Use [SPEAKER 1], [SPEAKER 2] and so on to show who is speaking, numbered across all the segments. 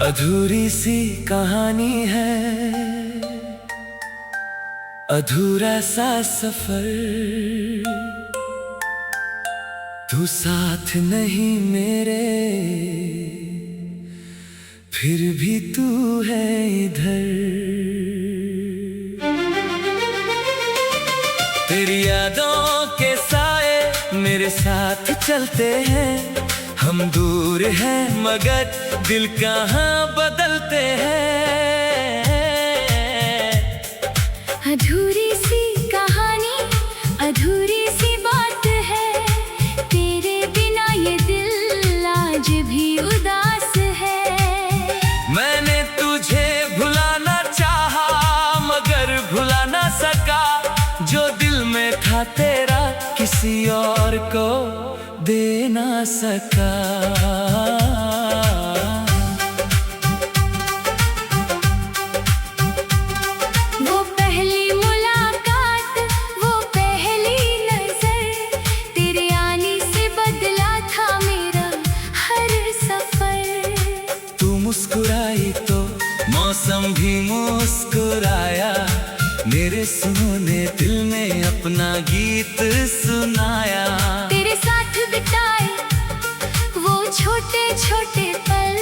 [SPEAKER 1] अधूरी सी कहानी है, अधूरा सा सफर। तू साथ नहीं मेरे, फिर भी तू है इधर। तेरी यादों के साए मेरे साथ चलते हैं। हम दूर हैं मगर दिल कहाँ बदलते हैं।
[SPEAKER 2] अधूरी सी कहानी, अधूरी सी बात है। तेरे बिना ये दिल आज भी उदास है।
[SPEAKER 1] मैंने तुझे भुलाना चाहा मगर भुला ना सका। जो दिल में था तेरा किसी और को दे ना सका।
[SPEAKER 2] वो पहली मुलाकात, वो पहली नजर, तेरे आने से बदला था मेरा हर सफर।
[SPEAKER 1] तू मुस्कुराई तो मौसम भी मुस्कुराया। मेरे सुने दिल में अपना गीत सुनाया।
[SPEAKER 2] तेरे साथ बिताए वो छोटे छोटे पल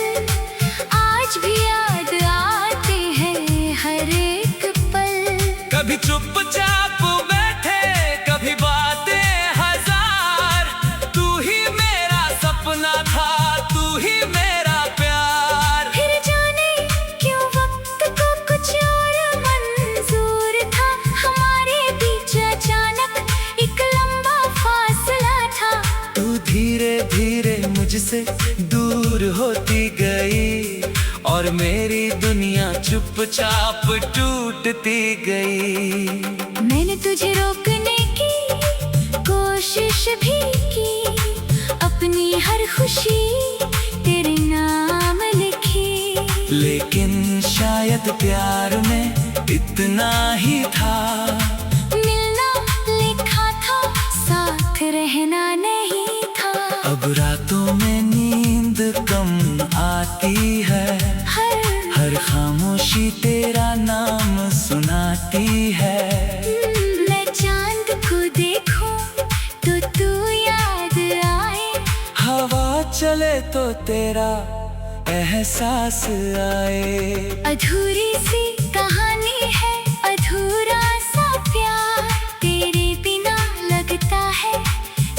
[SPEAKER 2] आज भी याद आते हैं हर एक पल।
[SPEAKER 1] कभी चुपचाप बैठे, कभी बातें हजार। तू ही मेरा सपना था, तू ही मेरा प्यार।
[SPEAKER 2] फिर जाने क्यों वक्त को कुछ और मंजूर था। हमारे बीच अचानक एक लंबा फासला था।
[SPEAKER 1] तू धीरे धीरे मुझसे दूर होती गई और मेरी दुनिया चुपचाप टूटती गई।
[SPEAKER 2] मैंने तुझे रोकने की कोशिश भी की, अपनी हर खुशी तेरे नाम लिखी।
[SPEAKER 1] लेकिन शायद प्यार में इतना ही था।
[SPEAKER 2] मिलना लिखा था, साथ रहना नहीं था।
[SPEAKER 1] अब रातों में नींद कम आती है। हर खामोशी तेरा नाम सुनाती है।
[SPEAKER 2] मैं चांद को देखूं तो तू याद आए।
[SPEAKER 1] हवा चले तो तेरा एहसास आए।
[SPEAKER 2] अधूरी सी कहानी है, अधूरा सा प्यार। तेरे बिना लगता है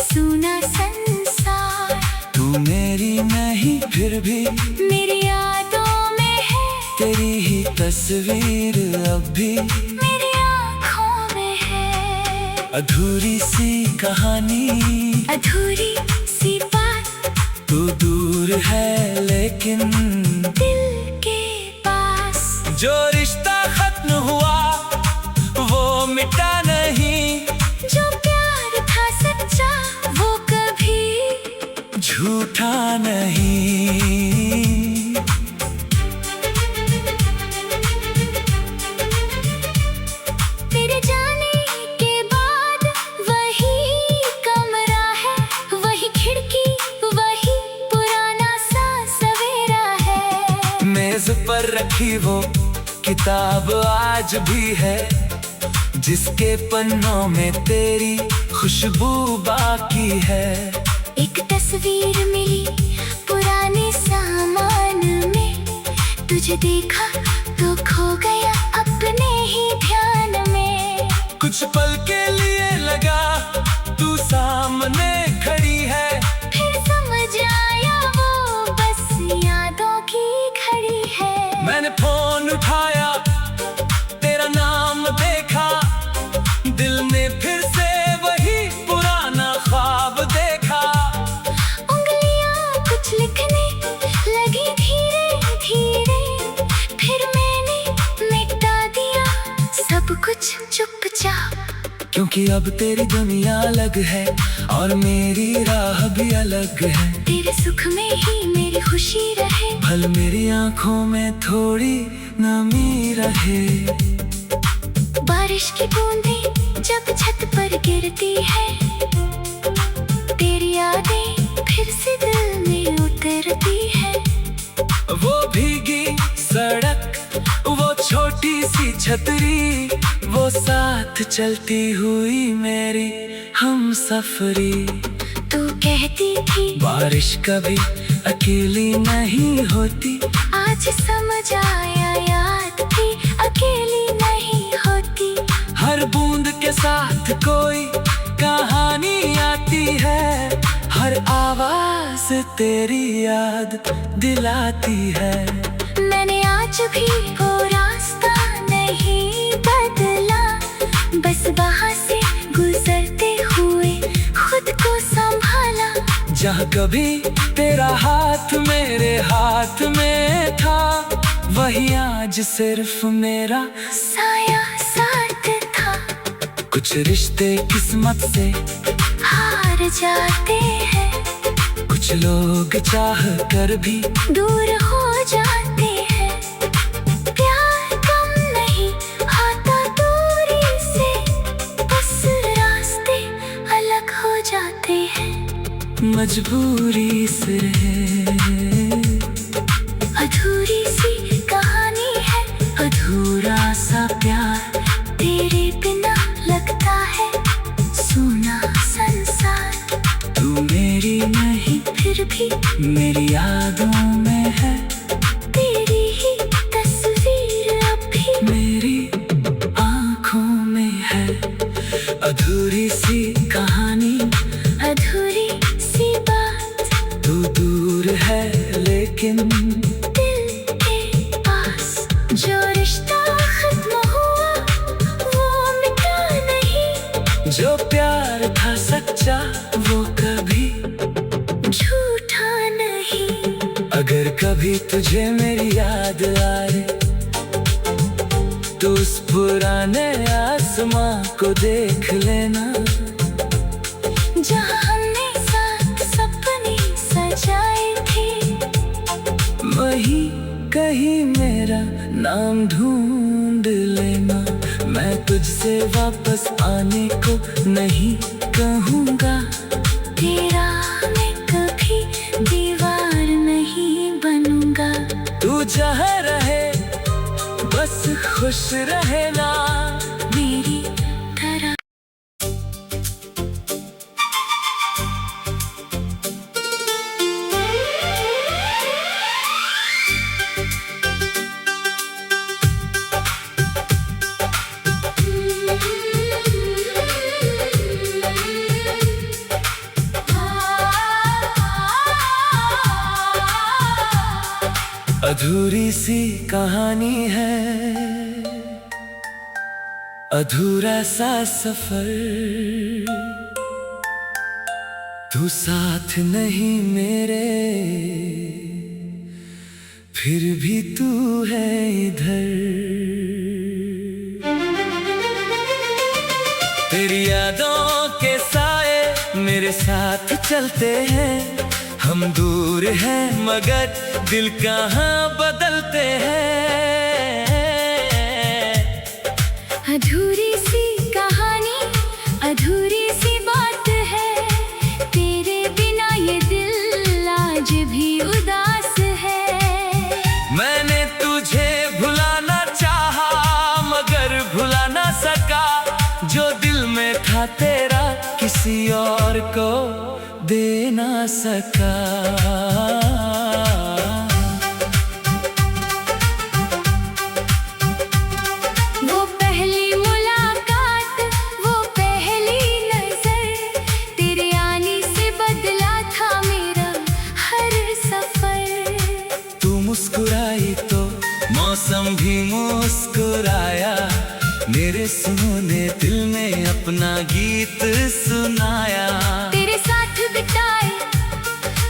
[SPEAKER 2] सूना संसार।
[SPEAKER 1] तू मेरी नहीं फिर भी
[SPEAKER 2] मेरी यादों में है
[SPEAKER 1] तेरी ही तस्वीर अब भी
[SPEAKER 2] मेरी आँखों में है।
[SPEAKER 1] अधूरी सी कहानी,
[SPEAKER 2] अधूरी सी बात,
[SPEAKER 1] तू दूर है लेकिन
[SPEAKER 2] दिल के पास।
[SPEAKER 1] जो रिश्ता खत्म हुआ वो मिटा नहीं।
[SPEAKER 2] जो प्यार था सच्चा वो कभी
[SPEAKER 1] झूठा नहीं।
[SPEAKER 2] तेरे जाने के बाद वही कमरा है, वही खिड़की, वही पुराना सा सवेरा है।
[SPEAKER 1] मेज पर रखी वो किताब आज भी है, जिसके पन्नों में तेरी खुशबू बाकी है।
[SPEAKER 2] एक तस्वीर मिली पुराने सामान में, तुझे देखा तो खो गया अपने ही ध्यान में।
[SPEAKER 1] कुछ पल के लिए लगा तू सामने खड़ी है।
[SPEAKER 2] फिर समझ आया वो बस यादों की घड़ी है।
[SPEAKER 1] मैंने फोन उठाया, तेरा नाम देखा। दिल ने फिर से वही पुराना ख्वाब देखा।
[SPEAKER 2] उंगलियां कुछ लिखने लगी धीरे धीरे। फिर मैंने मिटा दिया सब कुछ चुपचाप।
[SPEAKER 1] क्योंकि अब तेरी दुनिया अलग है और मेरी राह भी अलग है।
[SPEAKER 2] तेरे सुख में ही मेरी खुशी रहे,
[SPEAKER 1] भल मेरी आंखों में थोड़ी नमी रहे।
[SPEAKER 2] बारिश की बूंदें जब छत पर गिरती है, तेरी यादें फिर से दिल में उतरती है।
[SPEAKER 1] वो भीगी छतरी, वो साथ चलती हुई मेरी हम सफरी।
[SPEAKER 2] तू कहती थी
[SPEAKER 1] बारिश कभी अकेली नहीं होती,
[SPEAKER 2] आज समझ आया याद थी अकेली नहीं होती।
[SPEAKER 1] हर बूंद के साथ कोई कहानी आती है, हर आवाज तेरी याद दिलाती है।
[SPEAKER 2] मैंने आज भी वो रास्ता नहीं बदला, बस वहाँ से गुजरते हुए खुद को संभाला।
[SPEAKER 1] जहाँ कभी तेरा हाथ मेरे हाथ में था, वही आज सिर्फ मेरा
[SPEAKER 2] साया साथ था।
[SPEAKER 1] कुछ रिश्ते किस्मत से
[SPEAKER 2] हार जाते हैं,
[SPEAKER 1] कुछ लोग चाह कर भी
[SPEAKER 2] दूर हो जाते हैं। प्यार कम नहीं आता दूरी से, बस रास्ते अलग हो जाते हैं।
[SPEAKER 1] मजबूरी से
[SPEAKER 2] अधूरी सी कहानी है,
[SPEAKER 1] अधूरा सा प्यार,
[SPEAKER 2] तेरे बिना लगता है सूना संसार।
[SPEAKER 1] तू मेरी नहीं
[SPEAKER 2] फिर भी
[SPEAKER 1] मेरी यादों में है,
[SPEAKER 2] तेरी ही तस्वीर अब भी
[SPEAKER 1] मेरी आँखों में है। अधूरी सी कहानी,
[SPEAKER 2] अधूरी सी बात,
[SPEAKER 1] तू दूर है लेकिन
[SPEAKER 2] दिल के पास। जो रिश्ता खत्म हुआ वो मिटा नहीं,
[SPEAKER 1] जो प्यार था सच्चा वो कभी
[SPEAKER 2] झूठा नहीं।
[SPEAKER 1] अगर कभी तुझे मेरी याद आए, तो उस पुराने आसमां को देख लेना,
[SPEAKER 2] जहाँ हमने साथ सपने सजाए थे।
[SPEAKER 1] वही कहीं मेरा नाम ढूंढ लेना। मैं तुझसे वापस आने को नहीं कहूँगा,
[SPEAKER 2] तेरा मैं कभी दीवार नहीं बनूंगा।
[SPEAKER 1] तू जहाँ रहे बस खुश रहना
[SPEAKER 2] मेरी तरह
[SPEAKER 1] अधूरी सी कहानी है, अधूरा सा सफर, तू साथ नहीं मेरे, फिर भी तू है इधर। तेरी यादों के साए मेरे साथ चलते हैं, हम दूर हैं मगर दिल कहाँ बदलते हैं।
[SPEAKER 2] अधूरी सी कहानी, अधूरी सी बात है, तेरे बिना ये दिल आज भी उदास है।
[SPEAKER 1] मैंने तुझे भुलाना चाहा मगर भुला ना सका, जो दिल में था तेरा किसी और को दे ना सका।
[SPEAKER 2] वो पहली मुलाकात, वो पहली नजर, तेरे आने से बदला था मेरा हर सफर।
[SPEAKER 1] तू मुस्कुराई तो मौसम भी मुस्कुराया, मेरे सुने दिल ने अपना गीत सुनाया।
[SPEAKER 2] तेरे साथ बिताए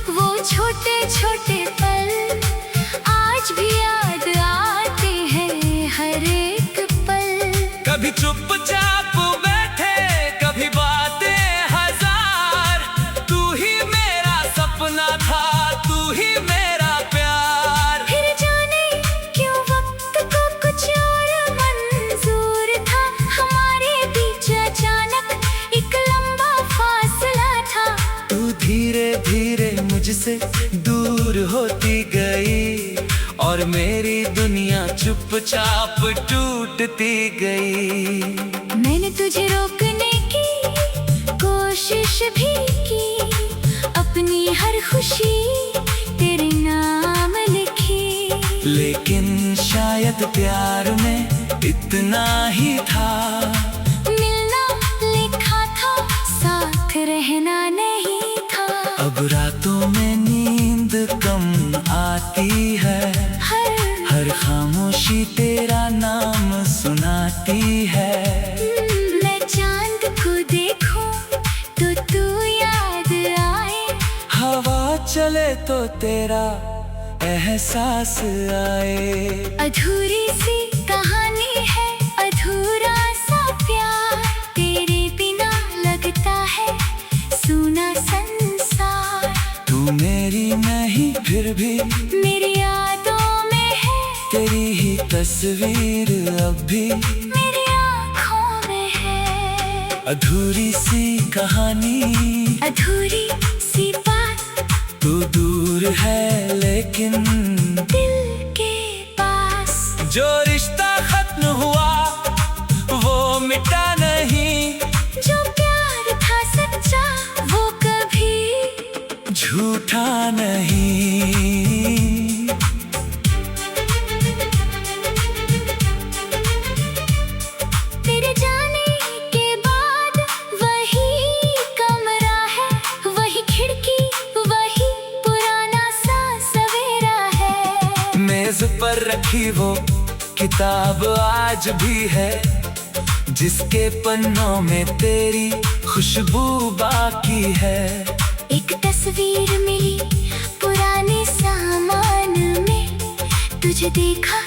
[SPEAKER 2] वो छोटे छोटे पल, आज भी याद आते हैं हर एक पल।
[SPEAKER 1] कभी चुपचाप बैठे कभी बातें हजार, तू ही मेरा सपना था, तू ही मेरा प्यार।
[SPEAKER 2] फिर जाने क्यों वक्त को कुछ और मंजूर था, हमारे बीच अचानक एक लंबा फासला था।
[SPEAKER 1] तू धीरे धीरे मुझसे दूर होती गई और और मेरी दुनिया चुपचाप टूटती गई।
[SPEAKER 2] मैंने तुझे रोकने की कोशिश भी की, अपनी हर खुशी तेरे नाम लिखी।
[SPEAKER 1] लेकिन शायद प्यार में इतना ही था,
[SPEAKER 2] मिलना लिखा था, साथ रहना नहीं था।
[SPEAKER 1] अब रातों में नींद कम आती है, हर खामोशी तेरा नाम सुनाती है।
[SPEAKER 2] मैं चांद को देखूं तो तू याद आए,
[SPEAKER 1] हवा चले तो तेरा एहसास आए।
[SPEAKER 2] अधूरी सी कहानी है, अधूरा सा प्यार, तेरे बिना लगता है सूना संसार।
[SPEAKER 1] तू मेरी नहीं फिर भी
[SPEAKER 2] मेरी यादों में है,
[SPEAKER 1] तेरी ही तस्वीर अब भी
[SPEAKER 2] मेरी आँखों में है।
[SPEAKER 1] अधूरी सी कहानी,
[SPEAKER 2] अधूरी सी बात,
[SPEAKER 1] तू दूर है लेकिन
[SPEAKER 2] दिल के पास।
[SPEAKER 1] जो रिश्ता खत्म हुआ वो मिटा नहीं,
[SPEAKER 2] जो प्यार था सच्चा वो कभी
[SPEAKER 1] झूठा नहीं।
[SPEAKER 2] तेरे जाने के बाद वही कमरा है, वही खिड़की, वही पुराना सा सवेरा है।
[SPEAKER 1] मेज पर रखी वो किताब आज भी है, जिसके पन्नों में तेरी खुशबू बाकी है।
[SPEAKER 2] एक तस्वीर मिली पुराने सामान में, तुझे देखा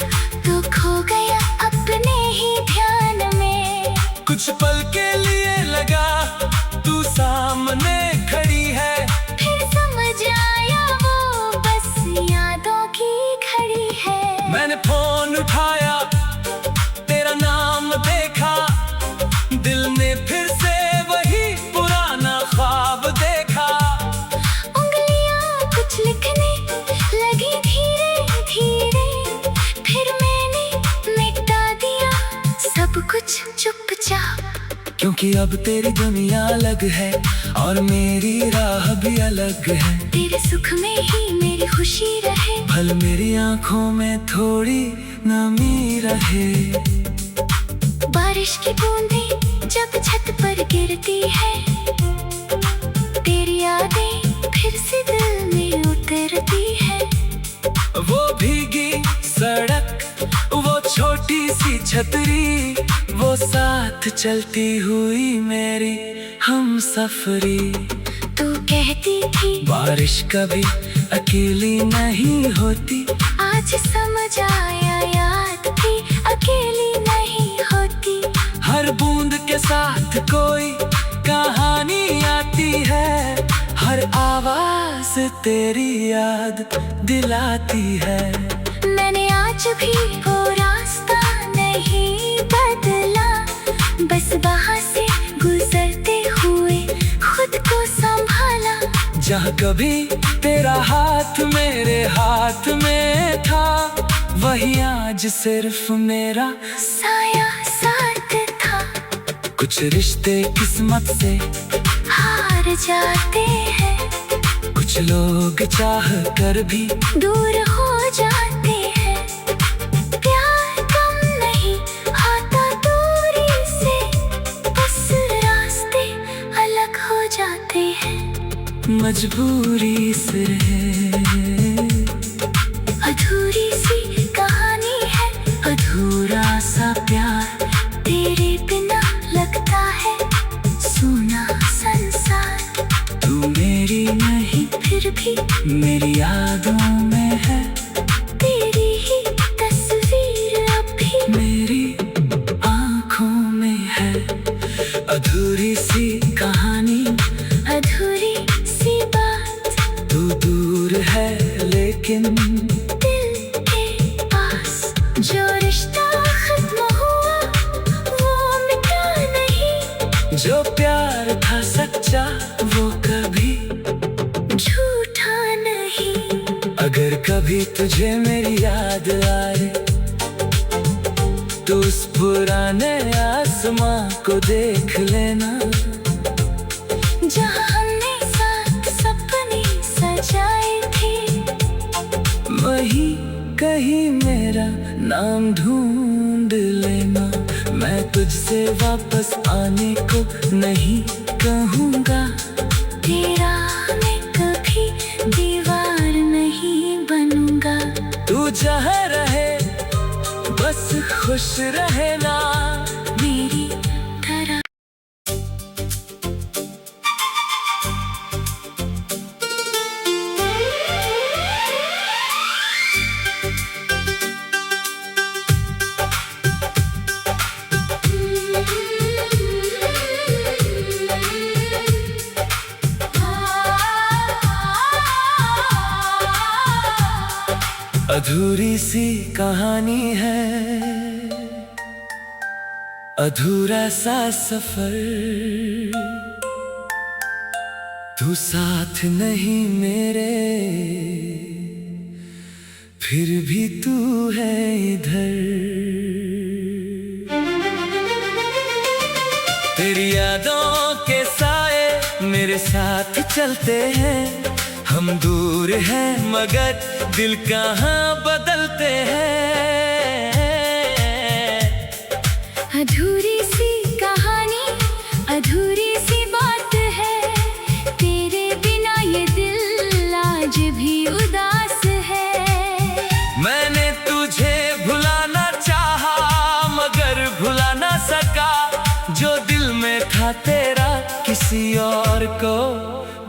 [SPEAKER 2] तो खो गया अपने ही ध्यान में।
[SPEAKER 1] कुछ पल के लिए लगा तू सामने खड़ी है,
[SPEAKER 2] फिर समझ आया वो बस यादों की घड़ी है।
[SPEAKER 1] मैंने फोन उठाया, तेरा नाम देखा, दिल ने फिर से वही पुराना ख्वाब देखा।
[SPEAKER 2] उंगलियां कुछ लिखने लगी धीरे धीरे, फिर मैंने मिटा दिया सब कुछ चुपचाप।
[SPEAKER 1] क्योंकि अब तेरी दुनिया अलग है और मेरी राह भी अलग है।
[SPEAKER 2] तेरे सुख में ही मेरी खुशी रहे,
[SPEAKER 1] भल मेरी आंखों में थोड़ी नमी रहे।
[SPEAKER 2] बारिश की बूंदें जब छत पर गिरती है, तेरी यादें फिर से दिल में उतरती है।
[SPEAKER 1] वो भीगी सड़क, वो छोटी सी छतरी, वो साथ चलती हुई मेरी हमसफरी।
[SPEAKER 2] तू कहती थी
[SPEAKER 1] बारिश कभी अकेली नहीं होती,
[SPEAKER 2] आज समझ आया याद भी अकेली नहीं होती।
[SPEAKER 1] हर बूंद के साथ कोई कहानी आती है, हर आवाज तेरी याद दिलाती है।
[SPEAKER 2] मैंने आज भी वो रास्ता नहीं बदला, बस वहाँ से गुजरते हुए खुद को संभाला।
[SPEAKER 1] जहाँ कभी तेरा हाथ मेरे हाथ में था, वही आज सिर्फ मेरा
[SPEAKER 2] साया साथ था।
[SPEAKER 1] कुछ रिश्ते किस्मत से
[SPEAKER 2] हार जाते हैं,
[SPEAKER 1] कुछ लोग चाह कर भी
[SPEAKER 2] दूर हो जाते हैं। प्यार कम नहीं आता दूरी से, बस रास्ते अलग हो जाते हैं
[SPEAKER 1] मजबूरी से।
[SPEAKER 2] अधूरी सी कहानी है,
[SPEAKER 1] अधूरा सा प्यार,
[SPEAKER 2] तेरे बिना लगता है सूना संसार।
[SPEAKER 1] तू मेरी नहीं
[SPEAKER 2] फिर भी
[SPEAKER 1] मेरी यादों में है,
[SPEAKER 2] तेरी ही तस्वीर अब भी
[SPEAKER 1] मेरी आंखों में है। अधूरी सी कहानी,
[SPEAKER 2] अधूरी सी बात,
[SPEAKER 1] तू दूर है लेकिन
[SPEAKER 2] दिल के पास। जो रिश्ता खत्म हुआ वो मिटा नहीं,
[SPEAKER 1] जो प्यार था सच्चा वो कभी
[SPEAKER 2] झूठा नहीं।
[SPEAKER 1] अगर कभी तुझे मेरी याद आए तो उस पुराने आसमां को देख लेना,
[SPEAKER 2] जहाँ हमने साथ सपने सजाए थे।
[SPEAKER 1] वहीं कहीं मेरा नाम ढूंढ लेना। मैं तुझसे वापस आने को नहीं कहूँगा,
[SPEAKER 2] तेरा मैं कभी दीवार नहीं बनूंगा।
[SPEAKER 1] तू जहाँ रहे बस खुश रहना
[SPEAKER 2] मेरी तरह।
[SPEAKER 1] अधूरी सी कहानी है, अधूरा सा सफर। तू साथ नहीं मेरे, फिर भी तू है इधर। तेरी यादों के साए मेरे साथ चलते हैं। हम दूर हैं मगर दिल कहाँ बदलते हैं।
[SPEAKER 2] अधूरी सी कहानी, अधूरी सी बात है। तेरे बिना ये दिल आज भी उदास है।
[SPEAKER 1] मैंने तुझे भुलाना चाहा मगर भुला ना सका। जो दिल में था तेरा किसी और को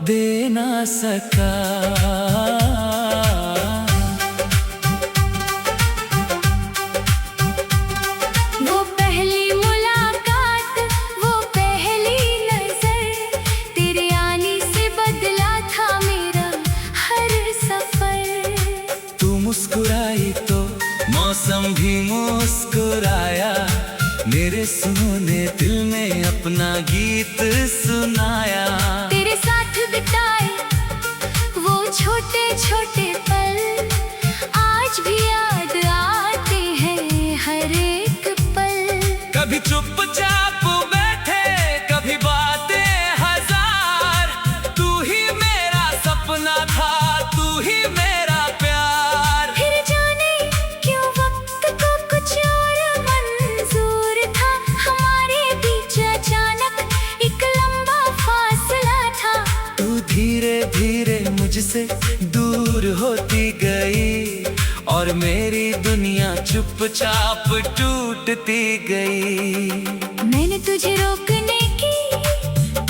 [SPEAKER 1] दे ना सका।
[SPEAKER 2] वो पहली मुलाकात, वो पहली नजर, तेरे आने से बदला था मेरा हर सफर।
[SPEAKER 1] तू मुस्कुराई तो मौसम भी मुस्कुराया। मेरे सुने दिल में अपना गीत सुनाया।
[SPEAKER 2] तेरे साथ बिताए वो छोटे छोटे पल आज भी याद आते हैं हर एक पल।
[SPEAKER 1] कभी चुपचाप बैठे कभी बातें हजार। तू ही मेरा सपना था, तू ही मेरा प्यार।
[SPEAKER 2] फिर जाने क्यों वक्त को कुछ और मंजूर था। हमारे बीच अचानक एक लंबा फासला था।
[SPEAKER 1] तू धीरे धीरे मुझसे दूर होती गई और मेरी दुनिया चुपचाप टूटती गई।
[SPEAKER 2] मैंने तुझे रोकने की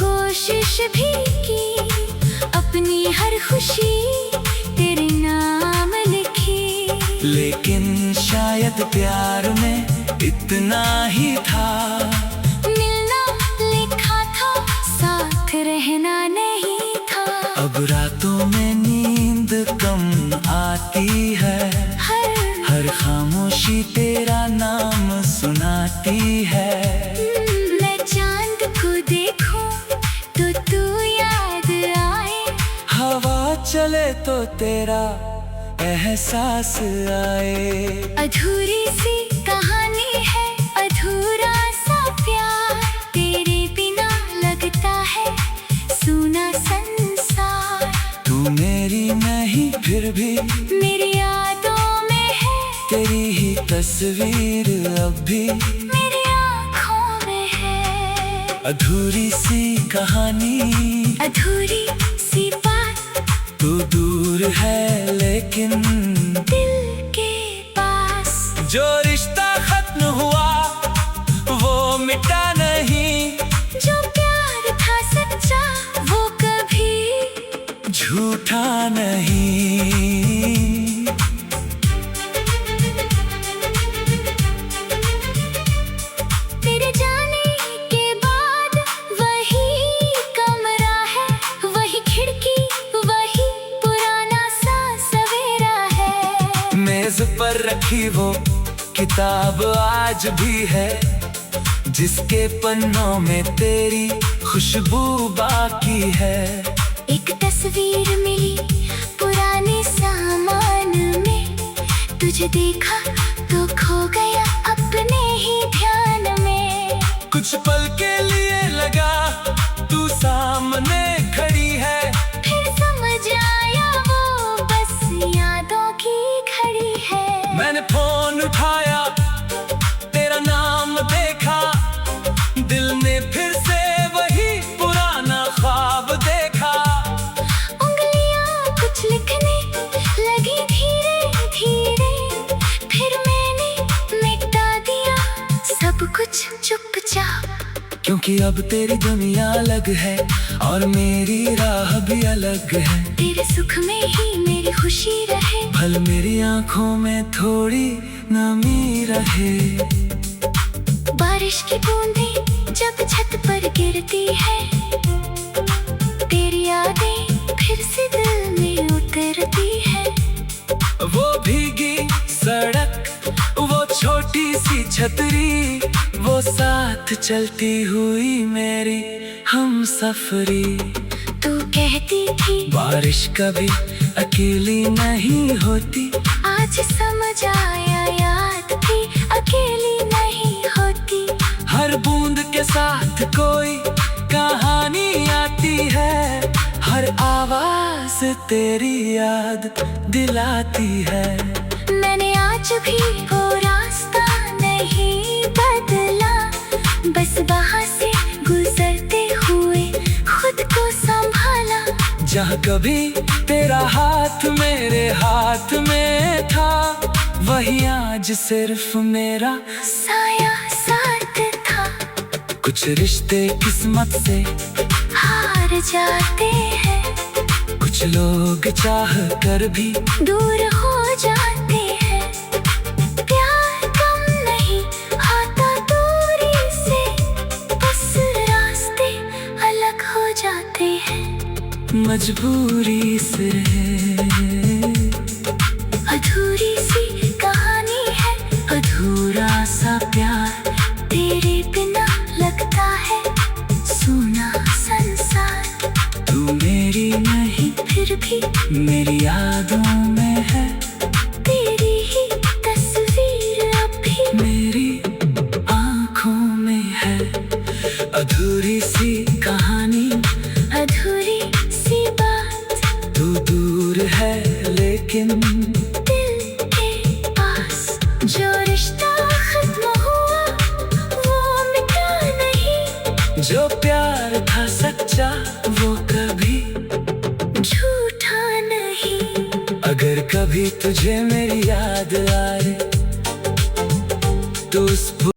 [SPEAKER 2] कोशिश भी की, अपनी हर खुशी तेरे नाम लिखी।
[SPEAKER 1] लेकिन शायद प्यार में इतना ही था।
[SPEAKER 2] मिलना लिखा था, साथ रहना नहीं था।
[SPEAKER 1] अब रातों में नींद कम आती है। हर खामोशी तेरा नाम सुनाती है।
[SPEAKER 2] मैं चांद को देखूं तो तू याद आए।
[SPEAKER 1] हवा चले तो तेरा एहसास आए।
[SPEAKER 2] अधूरी सी कहानी है, अधूरा सा प्यार। तेरे बिना लगता है सूना संसार।
[SPEAKER 1] तू मेरी नहीं फिर भी
[SPEAKER 2] मेरी यादों में है
[SPEAKER 1] तेरी ही तस्वीर अब भी
[SPEAKER 2] मेरी आँखों में है।
[SPEAKER 1] अधूरी सी कहानी,
[SPEAKER 2] अधूरी सी बात,
[SPEAKER 1] तू दूर है लेकिन
[SPEAKER 2] दिल के पास।
[SPEAKER 1] जो रिश्ता खत्म हुआ वो मिटा नहीं।
[SPEAKER 2] जो प्यार था सच्चा वो कभी
[SPEAKER 1] झूठा नहीं।
[SPEAKER 2] तेरे जाने के बाद वही कमरा है, वही खिड़की, वही पुराना सा सवेरा है।
[SPEAKER 1] मेज पर रखी वो किताब आज भी है, जिसके पन्नों में तेरी खुशबू बाकी है।
[SPEAKER 2] एक तस्वीर मिली पुराने सामने आसमान में तुझे देखा तो खो गया अपने ही ध्यान में।
[SPEAKER 1] कुछ पल के लिए लगा तू सामने खड़ी है,
[SPEAKER 2] फिर समझ आया वो बस यादों की घड़ी है।
[SPEAKER 1] मैंने फोन उठाया, तेरा नाम देखा, दिल ने फिर से वही पुराना ख्वाब देखा।
[SPEAKER 2] उंगलियां कुछ लिखने लगी धीरे धीरे, फिर मैंने मिटा दिया सब कुछ चुपचाप।
[SPEAKER 1] क्योंकि अब तेरी दुनिया अलग है और मेरी राह भी अलग है।
[SPEAKER 2] तेरे सुख में ही मेरी खुशी रहे,
[SPEAKER 1] भल मेरी आंखों में थोड़ी नमी रहे।
[SPEAKER 2] बारिश की बूंदें जब छत पर गिरती है, तेरी यादें फिर से दिल में उतरती है।
[SPEAKER 1] वो भीगी सड़क, वो छोटी सी छतरी, वो साथ चलती हुई मेरी हमसफरी।
[SPEAKER 2] तू कहती थी
[SPEAKER 1] बारिश कभी अकेली नहीं होती,
[SPEAKER 2] आज समझ आया याद भी अकेली नहीं होती।
[SPEAKER 1] हर बूंद के साथ कोई कहानी आती है, हर आवाज तेरी याद दिलाती है।
[SPEAKER 2] मैंने आज भी वो रास्ता नहीं बदला, बस वहाँ से गुजरते हुए खुद को संभाला।
[SPEAKER 1] जहाँ कभी तेरा हाथ मेरे हाथ में था, वही आज सिर्फ मेरा
[SPEAKER 2] साया साथ था।
[SPEAKER 1] कुछ रिश्ते किस्मत से
[SPEAKER 2] हार जाते हैं,
[SPEAKER 1] कुछ लोग चाह कर भी
[SPEAKER 2] दूर हो जाते हैं। प्यार कम नहीं आता दूरी से, बस रास्ते अलग हो जाते हैं
[SPEAKER 1] मजबूरी से।
[SPEAKER 2] अधूरी सी कहानी है,
[SPEAKER 1] अधूरा सा प्यार,
[SPEAKER 2] तेरे बिना लगता है सूना संसार।
[SPEAKER 1] तू मेरी नहीं
[SPEAKER 2] फिर भी
[SPEAKER 1] मेरी यादों में है,
[SPEAKER 2] तेरी ही तस्वीर अब भी
[SPEAKER 1] मेरी आंखों में है। अधूरी सी कहानी,
[SPEAKER 2] अधूरी सी बात,
[SPEAKER 1] तू दूर है लेकिन
[SPEAKER 2] दिल के पास। जो रिश्ता खत्म हुआ वो मिटा नहीं,
[SPEAKER 1] जो प्यार था सच्चा वो कभी
[SPEAKER 2] झूठा नहीं।
[SPEAKER 1] अगर कभी तुझे मेरी याद आए तो उस